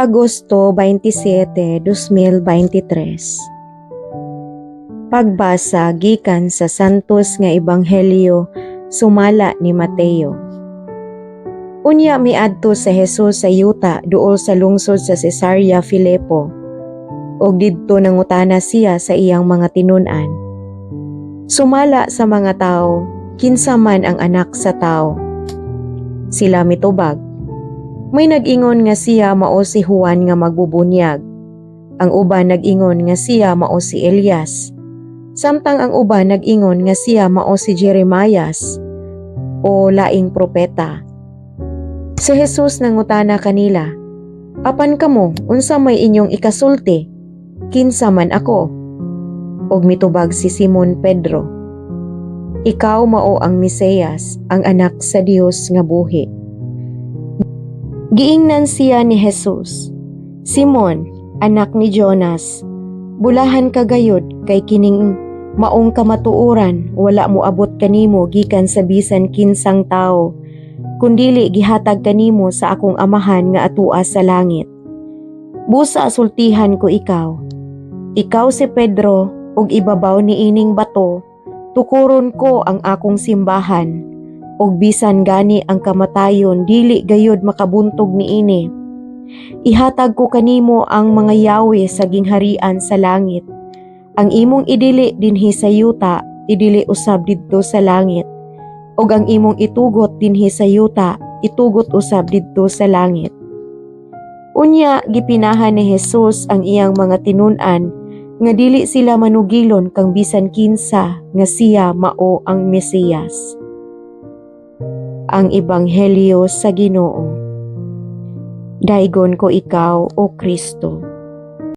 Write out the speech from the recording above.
Agosto 27, 2023. Pagbasa gikan sa santos nga ebanghelyo sumala ni Mateo. Unya miadto sa Hesus sa yuta duol sa lungsod sa Cesarea Filipo, ug didto nangutana siya sa iyang mga tinun-an. Sumala sa mga tao, kinsa man ang anak sa tao? Sila mitubag. May nag-ingon nga siya mao si Juan nga magbubunyag. Ang uban nag-ingon nga siya mao si Elias. Samtang ang uban nag-ingon nga siya mao si Jeremias o laing propeta. Si Jesus nangutana kanila, "Apan kamo, unsa may inyong ikasulti? Kinsa man ako?" Og mitubag si Simon Pedro, "Ikaw mao ang Mesiyas, ang anak sa Dios nga buhi." Giingnan siya ni Jesus, "Simon, anak ni Jonas, bulahan ka gayud kay kining maong kamatuoran wala mo abot kanimo gikan sa bisan kinsang tao, kundili gihatag kanimo sa akong amahan nga atua sa langit. Busa sultihan ko ikaw. Ikaw si Pedro, ug ibabaw ni ining bato, tukuron ko ang akong simbahan, ug bisan gani ang kamatayon dili gayud makabuntog niini. Ihatag ko kanimo ang mga yawi sa gingharian sa langit. Ang imong idili dinhi sa yuta, idili usab didto sa langit, ug ang imong itugot dinhi sa yuta, itugot usab didto sa langit." Unya gipinahan ni Jesus ang iyang mga tinun-an nga dili sila manugilon kang bisan kinsa nga siya mao ang Mesiyas. Ang Ebanghelyo sa Ginoo. Daigon ko ikaw, O Kristo.